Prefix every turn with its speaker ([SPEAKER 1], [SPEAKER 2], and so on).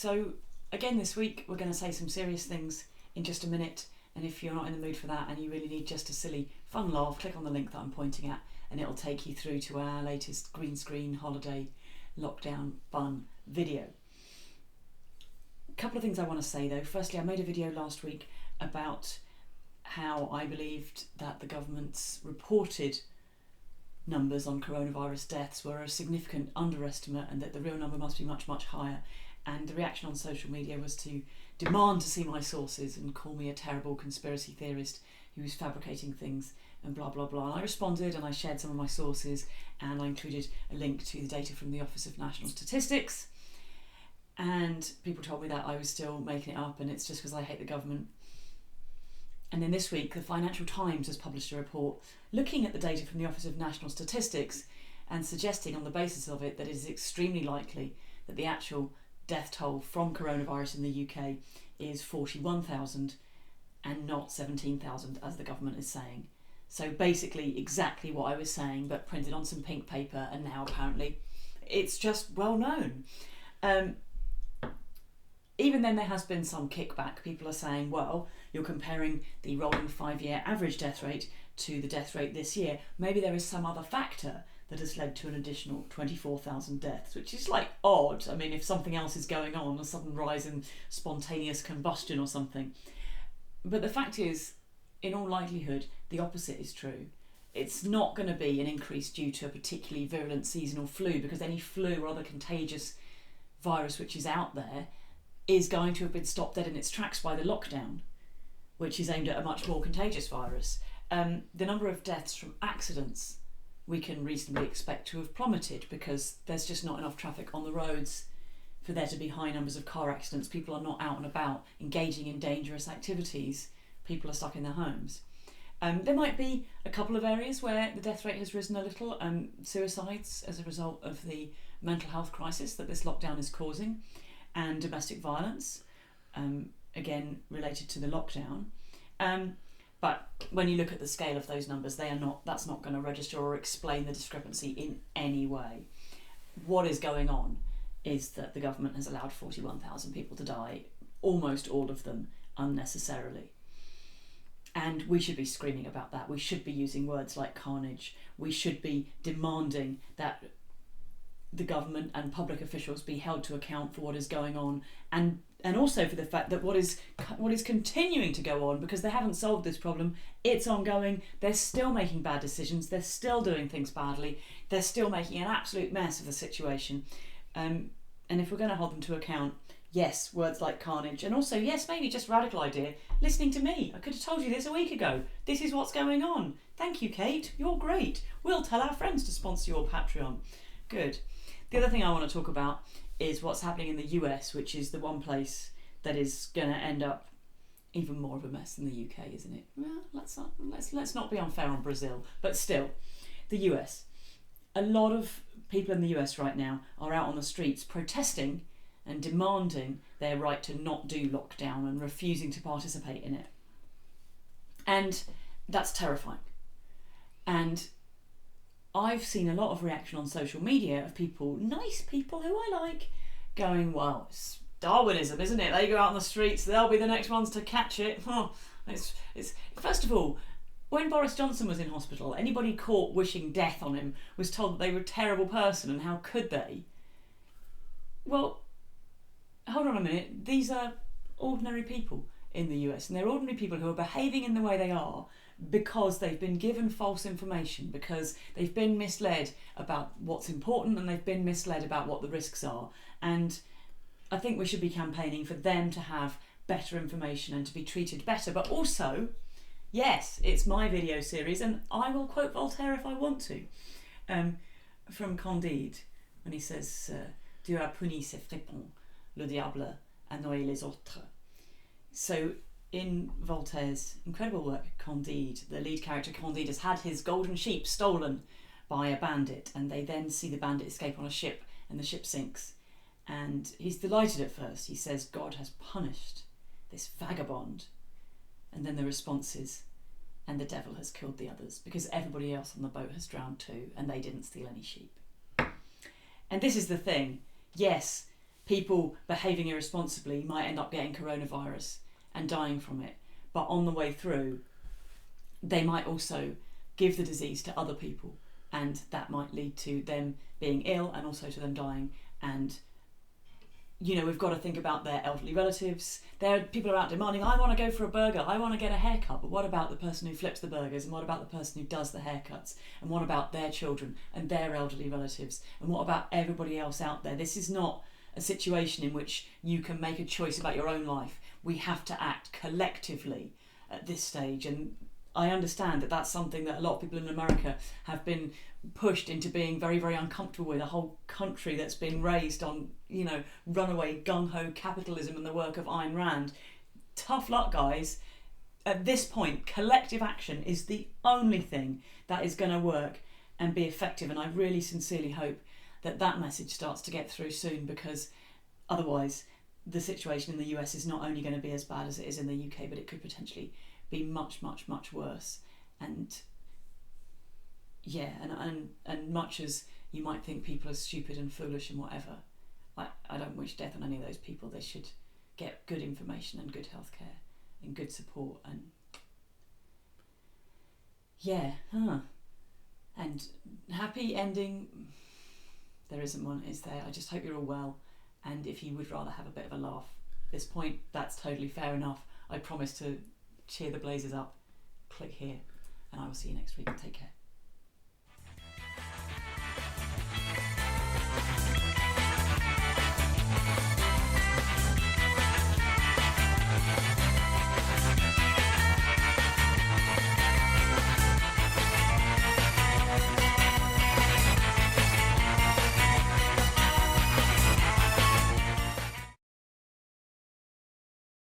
[SPEAKER 1] So again this week we're going to say some serious things in just a minute, and if you're not in the mood for that and you really need just a silly fun laugh, click on the link that I'm pointing at and it'll take you through to our latest green screen holiday lockdown fun video. A couple of things I want to say though. Firstly, I made a video last week about how I believed that the government's reported numbers on coronavirus deaths were a significant underestimate and that the real number must be much, much higher. And the reaction on social media was to demand to see my sources and call me a terrible conspiracy theorist who was fabricating things and blah, blah, blah. And I responded and I shared some of my sources and I included a link to the data from the Office of National Statistics. And people told me that I was still making it up and it's just because I hate the government. And then this week, the Financial Times has published a report looking at the data from the Office of National Statistics and suggesting on the basis of it that it is extremely likely that the actual death toll from coronavirus in the UK is 41,000 and not 17,000 as the government is saying. So basically exactly what I was saying but printed on some pink paper, and now apparently it's just well known. Even then there has been some kickback. People are saying, well, you're comparing the rolling 5-year average death rate to the death rate this year. Maybe there is some other factor that has led to an additional 24,000 deaths, which is like odd. I mean, if something else is going on, a sudden rise in spontaneous combustion or something. But the fact is, in all likelihood, the opposite is true. It's not going to be an increase due to a particularly virulent seasonal flu, because any flu or other contagious virus which is out there is going to have been stopped dead in its tracks by the lockdown, which is aimed at a much more contagious virus. The number of deaths from accidents we can reasonably expect to have plummeted because there's just not enough traffic on the roads for there to be high numbers of car accidents. People are not out and about engaging in dangerous activities. People are stuck in their homes. There might be a couple of areas where the death rate has risen a little. Suicides as a result of the mental health crisis that this lockdown is causing, and domestic violence, again related to the lockdown. But when you look at the scale of those numbers, that's not going to register or explain the discrepancy in any way. What is going on is that the government has allowed 41,000 people to die, almost all of them unnecessarily. And we should be screaming about that. We should be using words like carnage. We should be demanding that the government and public officials be held to account for what is going on, and also for the fact that what is continuing to go on, because they haven't solved this problem, it's ongoing. They're still making bad decisions, they're still doing things badly, they're still making an absolute mess of the situation. And if we're going to hold them to account, yes, words like carnage, and also yes, maybe just radical idea, listening to me. I could have told you this a week ago. This is what's going on. Thank you, Kate, you're great. We'll tell our friends to sponsor your Patreon. Good. The other thing I want to talk about is what's happening in the US, which is the one place that is going to end up even more of a mess than the UK, isn't it? Well, let's not be unfair on Brazil, but still, the US. A lot of people in the US right now are out on the streets protesting and demanding their right to not do lockdown and refusing to participate in it. And that's terrifying. And I've seen a lot of reaction on social media of people, nice people who I like, going, well, it's Darwinism, isn't it? They go out on the streets, they'll be the next ones to catch it. Oh, it's First of all, when Boris Johnson was in hospital, anybody caught wishing death on him was told that they were a terrible person, and how could they? Well, hold on a minute. These are ordinary people in the US, and they're ordinary people who are behaving in the way they are because they've been given false information, because they've been misled about what's important, and they've been misled about what the risks are. And I think we should be campaigning for them to have better information and to be treated better. But also, yes, it's my video series, and I will quote Voltaire if I want to, from Candide, when he says, Dieu a puni ses fripons, le diable a noyé les autres. So in Voltaire's incredible work, Candide, the lead character Candide has had his golden sheep stolen by a bandit, and they then see the bandit escape on a ship, and the ship sinks. And he's delighted at first. He says, God has punished this vagabond. And then the response is, and the devil has killed the others, because everybody else on the boat has drowned too, and they didn't steal any sheep. And this is the thing. Yes, people behaving irresponsibly might end up getting coronavirus and dying from it, but on the way through they might also give the disease to other people, and that might lead to them being ill and also to them dying. And we've got to think about their elderly relatives. People are out demanding, I want to go for a burger, I want to get a haircut, but what about the person who flips the burgers, and what about the person who does the haircuts, and what about their children and their elderly relatives, and what about everybody else out there? This is not a situation in which you can make a choice about your own life. We have to act collectively at this stage, and I understand that that's something that a lot of people in America have been pushed into being very, very uncomfortable with. A whole country that's been raised on, runaway gung-ho capitalism and the work of Ayn Rand. Tough luck, guys. At this point, collective action is the only thing that is going to work and be effective, and I really sincerely hope that message starts to get through soon, because otherwise the situation in the US is not only going to be as bad as it is in the UK, but it could potentially be much, much, much worse. And and much as you might think people are stupid and foolish and whatever, I don't wish death on any of those people. They should get good information and good healthcare and good support, and and happy ending, there isn't one, is there? I just hope you're all well, and if you would rather have a bit of a laugh at this point, that's totally fair enough. I promise to cheer the blazers up. Click here, and I will see you next week. Take care.